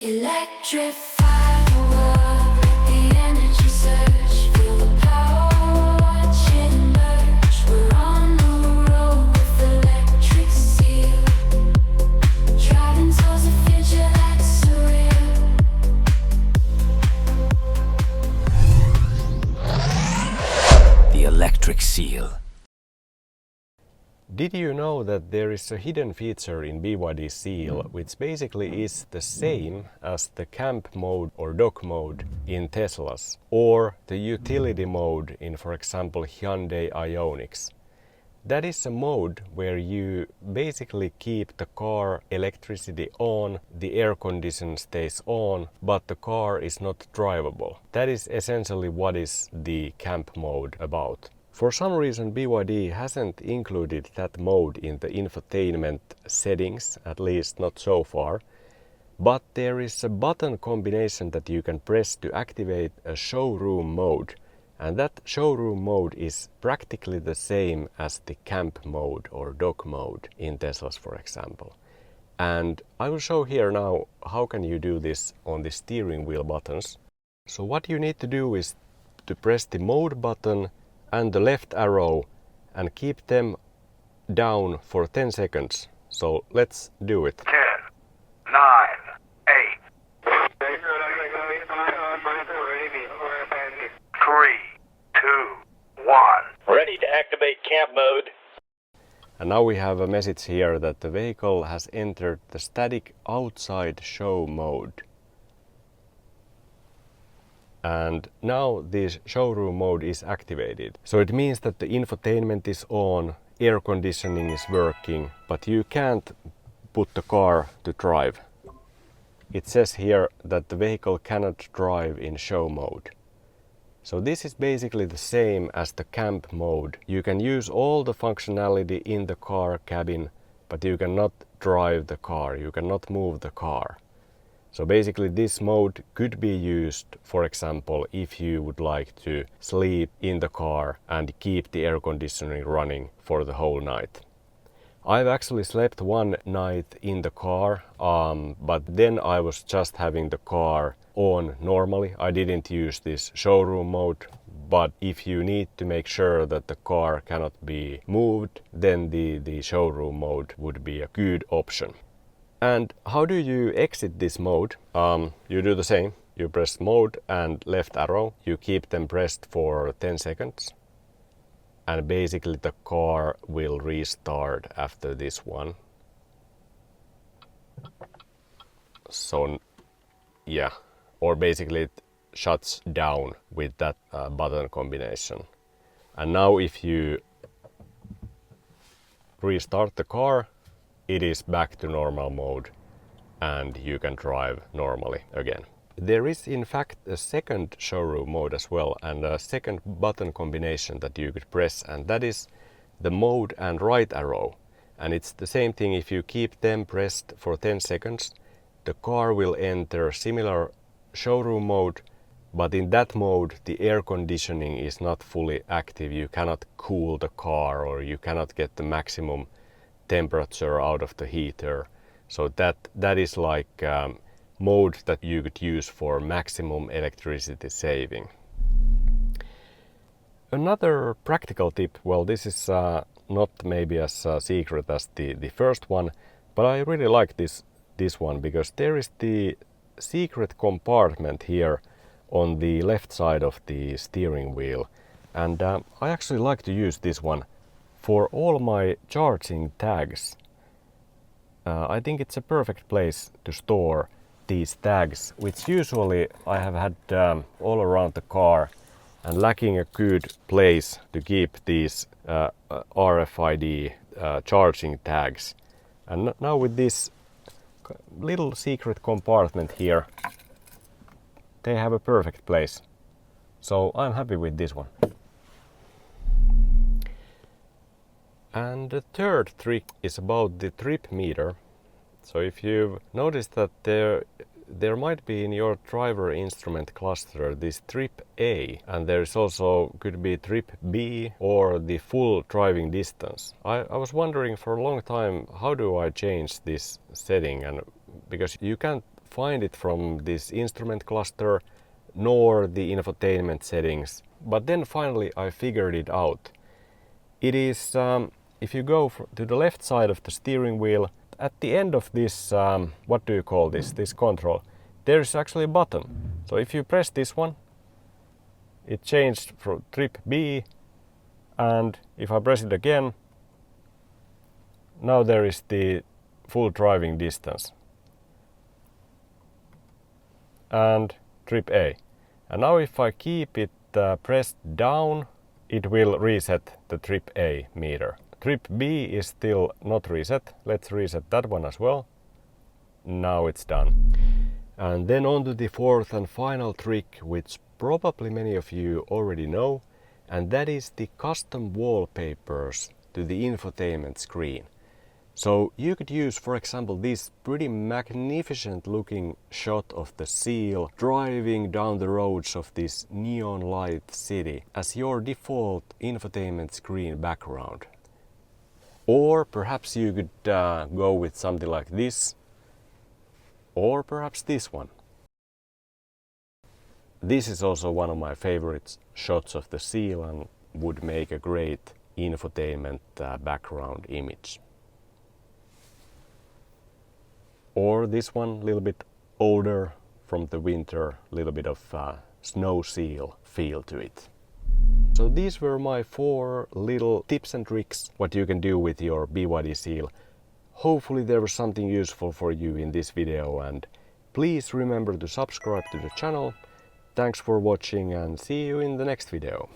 Electrify the world, the energy surge, feel the power, watch it emerge. We're on the road with electric seal, driving towards a future that's surreal. The Electric Seal. Did you know that there is a hidden feature in BYD Seal which basically is the same as the camp mode or dock mode in Teslas or the utility mode in, for example, Hyundai Ioniqs? That is a mode where you basically keep the car electricity on, the air condition stays on, but the car is not drivable. That is essentially what is the camp mode about. For some reason BYD hasn't included that mode in the infotainment settings, at least not so far. But there is a button combination that you can press to activate a showroom mode. And that showroom mode is practically the same as the camp mode or dock mode in Teslas, for example. And I will show here now how can you do this on the steering wheel buttons. So what you need to do is to press the mode button and the left arrow and keep them down for 10 seconds. So let's do it. 10, 9, 8, 3, 2, 1. Ready to activate camp mode. And now we have a message here that the vehicle has entered the static outside show mode. And now this showroom mode is activated. So it means that the infotainment is on, air conditioning is working, but you can't put the car to drive. It says here that the vehicle cannot drive in show mode. So this is basically the same as the camp mode. You can use all the functionality in the car cabin, but you cannot drive the car, you cannot move the car. So basically this mode could be used, for example, if you would like to sleep in the car and keep the air conditioning running for the whole night. I've actually slept one night in the car, but then I was just having the car on normally. I didn't use this showroom mode, but if you need to make sure that the car cannot be moved, then the showroom mode would be a good option. And how do you exit this mode? You do the same. You press mode and left arrow. You keep them pressed for 10 seconds. And basically the car will restart after this one. So, yeah. Or basically it shuts down with that button combination. And now if you restart the car, it is back to normal mode and you can drive normally again. There is in fact a second showroom mode as well and a second button combination that you could press, and that is the mode and right arrow. And it's the same thing. If you keep them pressed for 10 seconds, the car will enter similar showroom mode, but in that mode the air conditioning is not fully active. You cannot cool the car or you cannot get the maximum temperature out of the heater. So that is like mode that you could use for maximum electricity saving. Another practical tip, well, this is not maybe as secret as the first one, but I really like this one because there is the secret compartment here on the left side of the steering wheel, and I actually like to use this one for all my charging tags. I think it's a perfect place to store these tags, which usually I have had all around the car and lacking a good place to keep these RFID charging tags. And now with this little secret compartment here, they have a perfect place. So I'm happy with this one. And the third trick is about the trip meter. So if you've noticed that there might be in your driver instrument cluster this trip A, and there's also could be trip B or the full driving distance. I was wondering for a long time, how do I change this setting? And because you can't find it from this instrument cluster nor the infotainment settings. But then finally I figured it out. It is, if you go to the left side of the steering wheel, at the end of this, what do you call this, this control, there is actually a button. So if you press this one, it changed from trip B, and if I press it again, now there is the full driving distance and trip A. And now if I keep it pressed down, it will reset the trip A meter. Trip B is still not reset. Let's reset that one as well. Now it's done. And then on to the fourth and final trick, which probably many of you already know, and that is the custom wallpapers to the infotainment screen. So you could use, for example, this pretty magnificent looking shot of the Seal driving down the roads of this neon light city as your default infotainment screen background. Or perhaps you could go with something like this, or perhaps this one. This is also one of my favorite shots of the Seal and would make a great infotainment background image. Or this one, a little bit older from the winter, a little bit of snow seal feel to it. So these were my 4 little tips and tricks what you can do with your BYD Seal. Hopefully there was something useful for you in this video, and please remember to subscribe to the channel. Thanks for watching and see you in the next video.